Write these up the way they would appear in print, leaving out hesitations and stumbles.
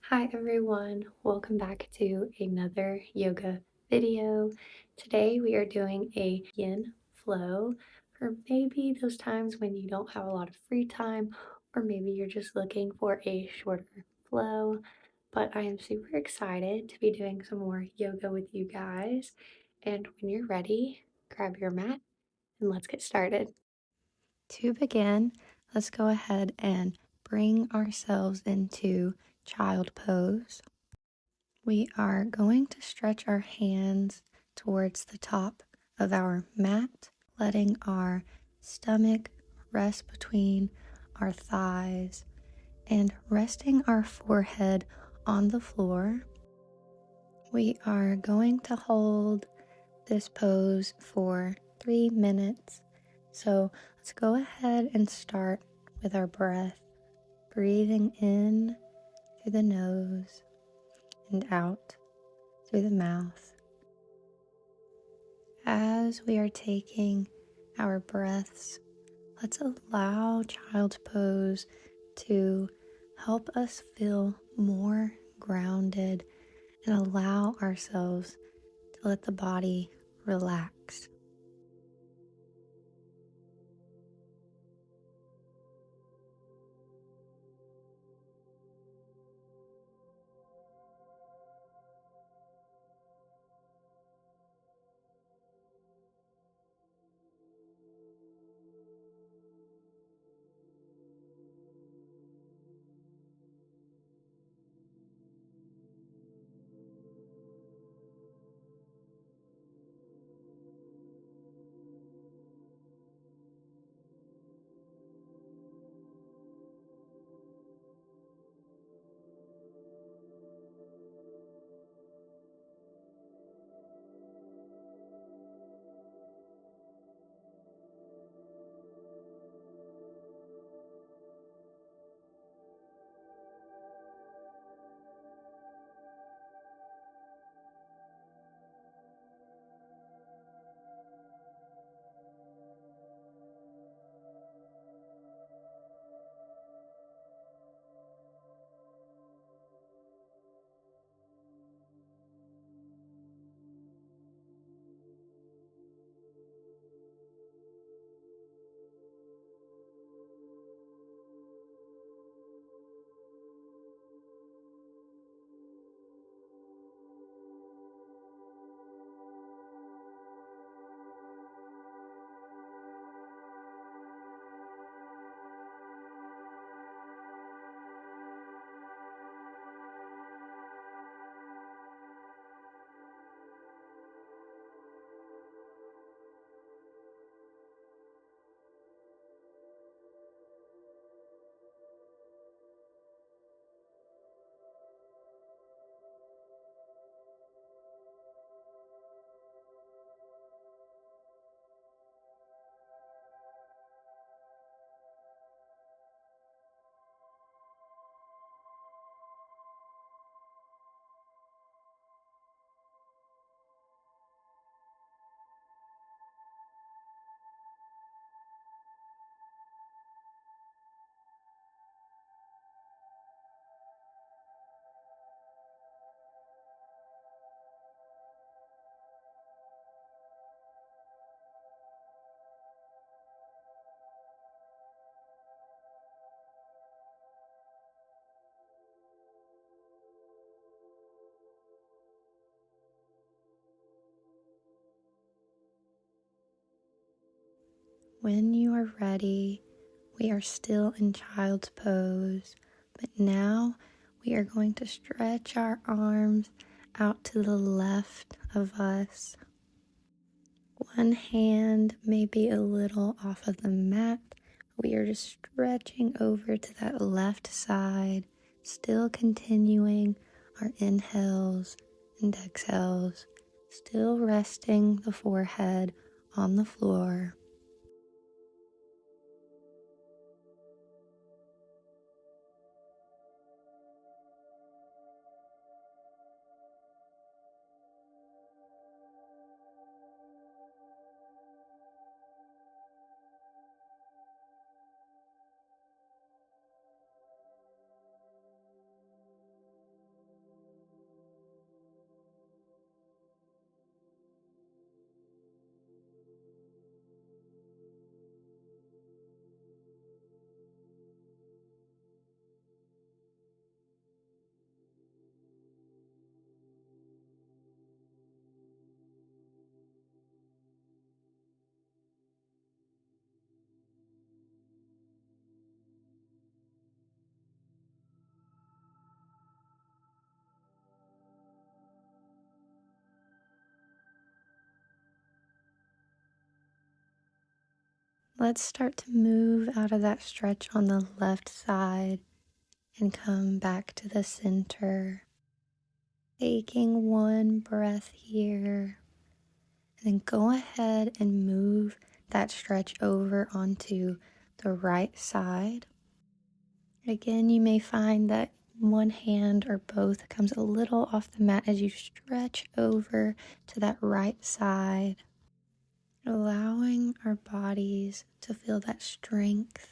Hi everyone, welcome back to another yoga video. Today we are doing a yin flow for maybe those times when you don't have a lot of free time or maybe you're just looking for a shorter flow. But I am super excited to be doing some more yoga with you guys. And when you're ready, grab your mat and let's get started. To begin, let's go ahead and bring ourselves into child pose. We are going to stretch our hands towards the top of our mat, letting our stomach rest between our thighs and resting our forehead on the floor. We are going to hold this pose for 3 minutes. So let's go ahead and start with our breath, breathing in through the nose and out through the mouth. As we are taking our breaths, let's allow child's pose to help us feel more grounded and allow ourselves to let the body relax. When you are ready, we are still in child's pose, but now we are going to stretch our arms out to the left of us. One hand may be a little off of the mat. We are just stretching over to that left side, still continuing our inhales and exhales, still resting the forehead on the floor. Let's start to move out of that stretch on the left side and come back to the center. Taking one breath here, and then go ahead and move that stretch over onto the right side. Again, you may find that one hand or both comes a little off the mat as you stretch over to that right side, allowing our bodies to feel that strength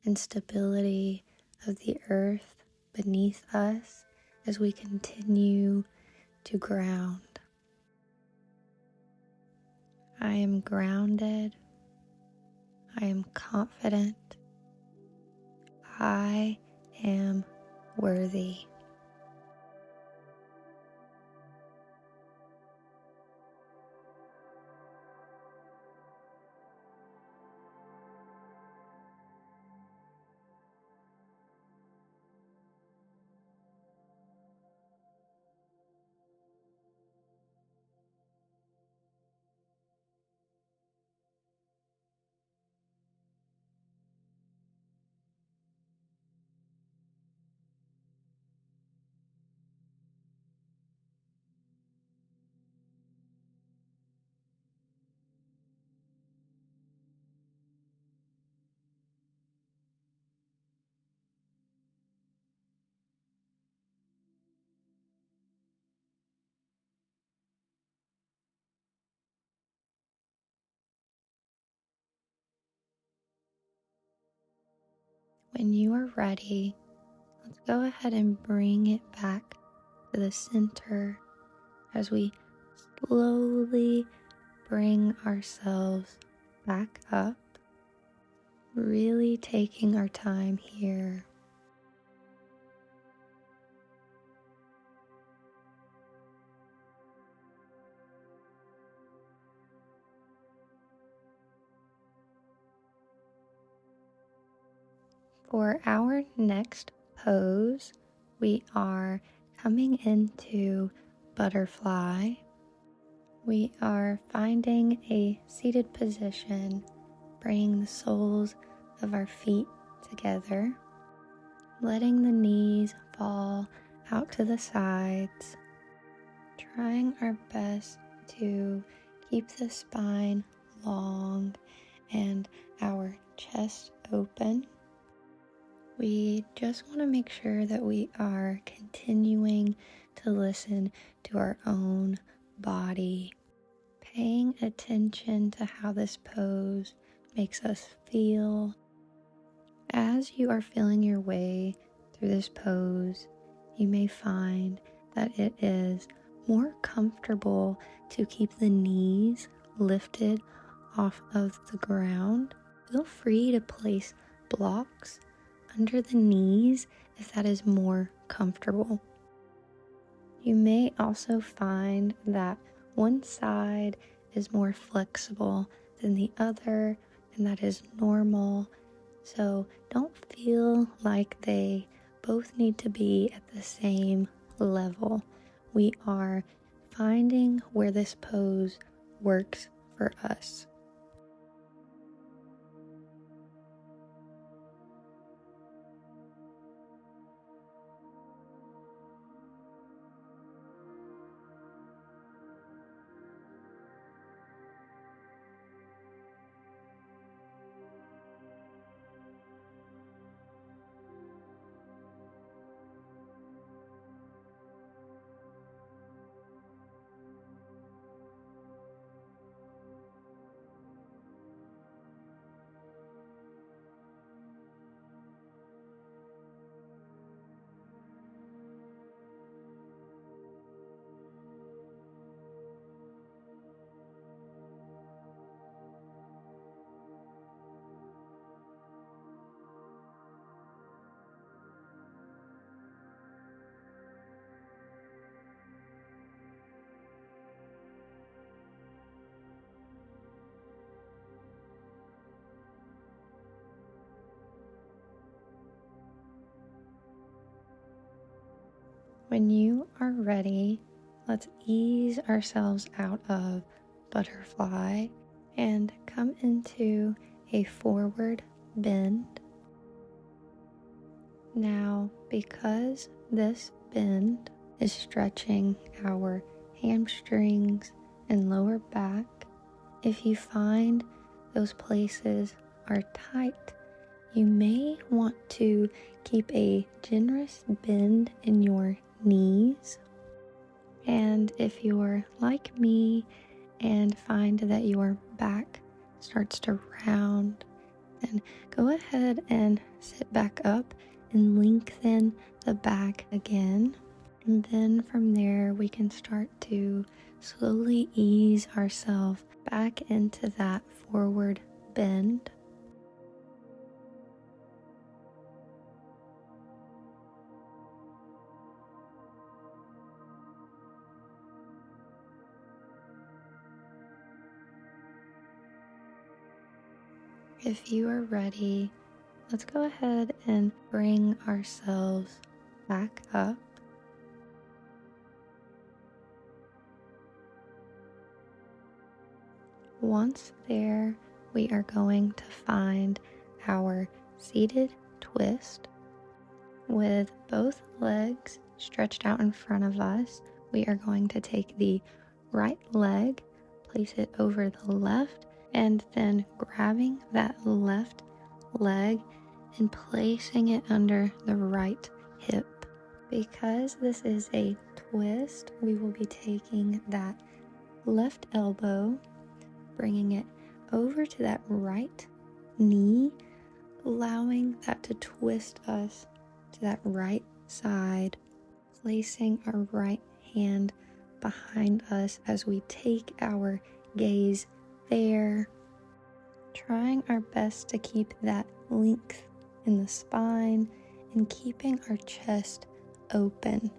and stability of the earth beneath us as we continue to ground. I am grounded. I am confident. I am worthy. When you are ready, let's go ahead and bring it back to the center as we slowly bring ourselves back up, really taking our time here. For our next pose, we are coming into butterfly. We are finding a seated position, bringing the soles of our feet together, letting the knees fall out to the sides, trying our best to keep the spine long and our chest open. We just want to make sure that we are continuing to listen to our own body, paying attention to how this pose makes us feel. As you are feeling your way through this pose, you may find that it is more comfortable to keep the knees lifted off of the ground. Feel free to place blocks under the knees if that is more comfortable. You may also find that one side is more flexible than the other, and that is normal. So don't feel like they both need to be at the same level. We are finding where this pose works for us. When you are ready, let's ease ourselves out of butterfly and come into a forward bend. Now, because this bend is stretching our hamstrings and lower back, if you find those places are tight, you may want to keep a generous bend in your knees. And if you're like me and find that your back starts to round, then go ahead and sit back up and lengthen the back again. And then from there, we can start to slowly ease ourselves back into that forward bend. If you are ready, let's go ahead and bring ourselves back up. Once there, we are going to find our seated twist with both legs stretched out in front of us. We are going to take the right leg, place it over the left, and then grabbing that left leg and placing it under the right hip. Because this is a twist, we will be taking that left elbow, bringing it over to that right knee, allowing that to twist us to that right side, placing our right hand behind us as we take our gaze there, trying our best to keep that length in the spine and keeping our chest open.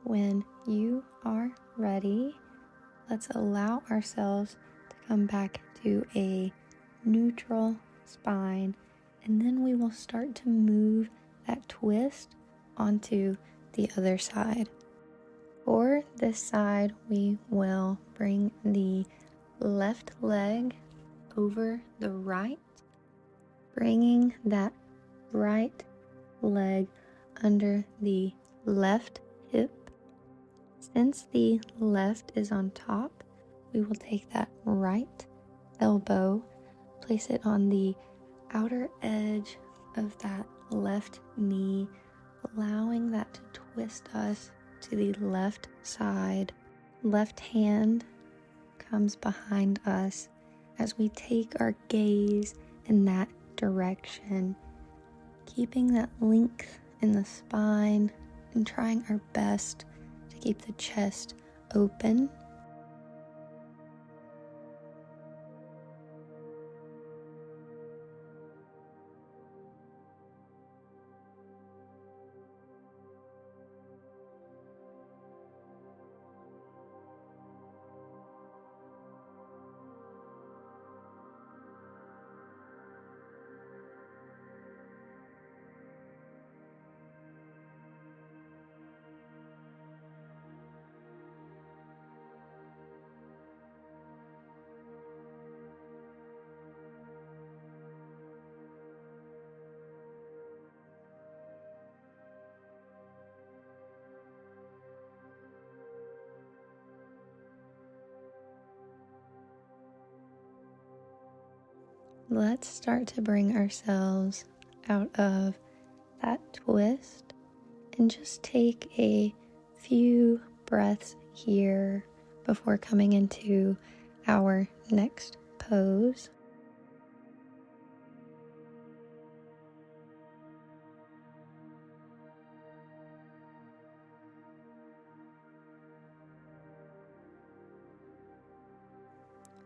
When you are ready, let's allow ourselves to come back to a neutral spine, and then we will start to move that twist onto the other side. For this side, we will bring the left leg over the right, bringing that right leg under the left hip. Since the left is on top, we will take that right elbow, place it on the outer edge of that left knee, allowing that to twist us to the left side. Left hand comes behind us as we take our gaze in that direction, keeping that length in the spine and trying our best to keep the chest open. Let's start to bring ourselves out of that twist and just take a few breaths here before coming into our next pose.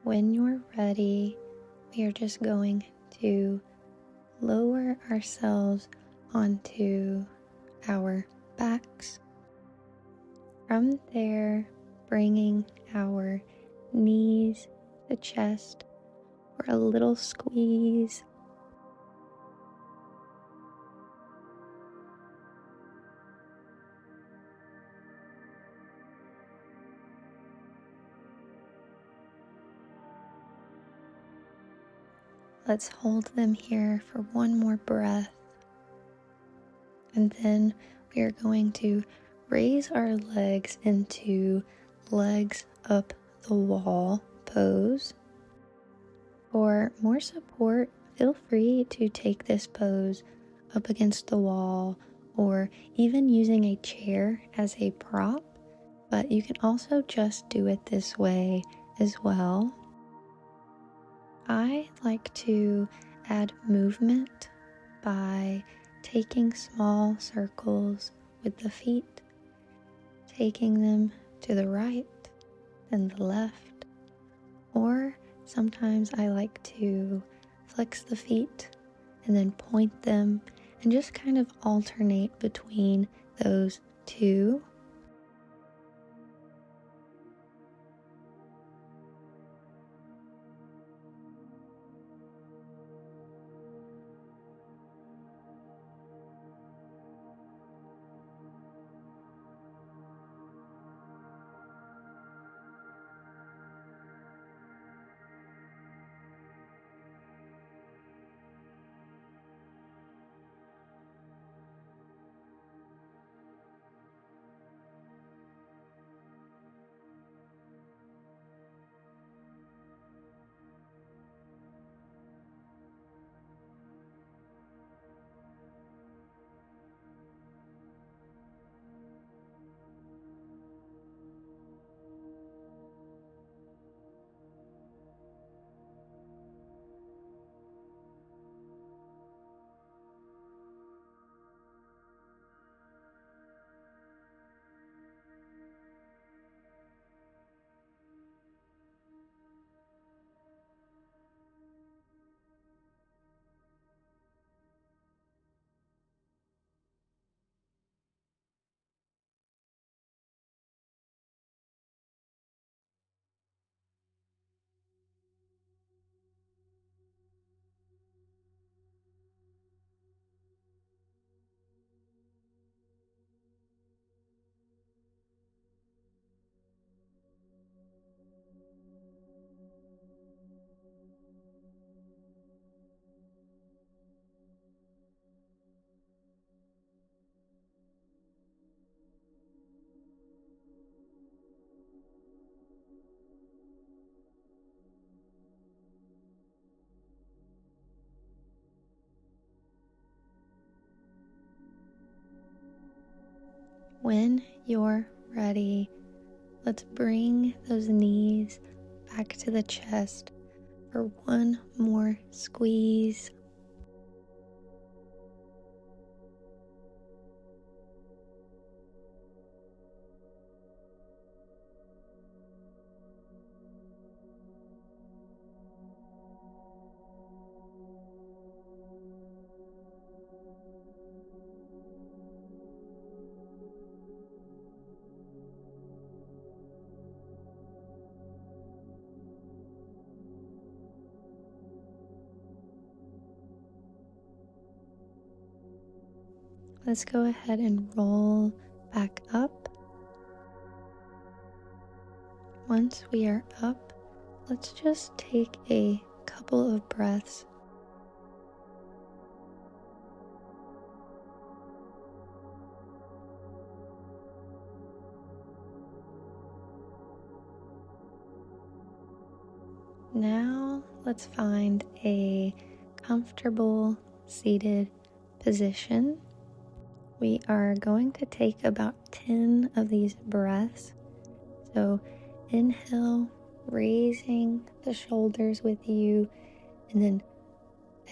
When you're ready, we are just going to lower ourselves onto our backs. From there, bringing our knees, the chest, for a little squeeze. Let's hold them here for one more breath. And then we are going to raise our legs into legs up the wall pose. For more support, feel free to take this pose up against the wall or even using a chair as a prop, but you can also just do it this way as well. I like to add movement by taking small circles with the feet, taking them to the right, then the left, or sometimes I like to flex the feet and then point them and just kind of alternate between those two. When you're ready, let's bring those knees back to the chest for one more squeeze. Let's go ahead and roll back up. Once we are up, let's just take a couple of breaths. Now let's find a comfortable seated position. We are going to take about 10 of these breaths. So inhale, raising the shoulders with you, and then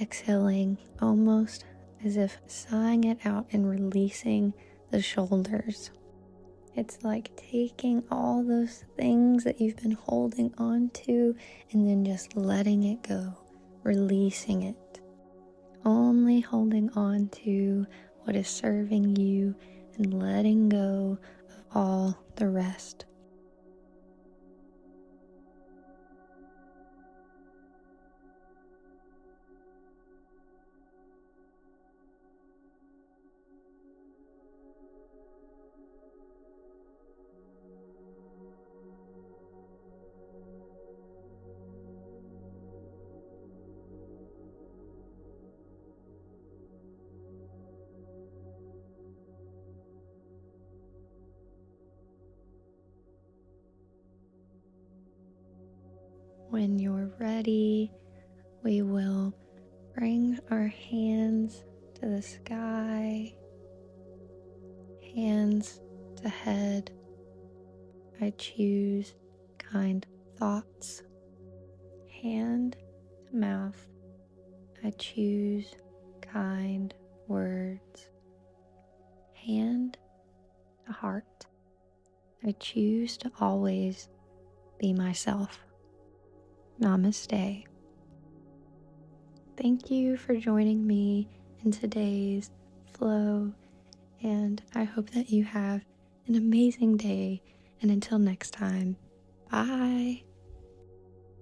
exhaling almost as if sighing it out and releasing the shoulders. It's like taking all those things that you've been holding on to and then just letting it go, releasing it. Only holding on to what is serving you and letting go of all the rest. When you're ready, we will bring our hands to the sky, hands to head. I choose kind thoughts. Hand to mouth. I choose kind words. Hand to heart. I choose to always be myself. Namaste. Thank you for joining me in today's flow, and I hope that you have an amazing day. And until next time, bye.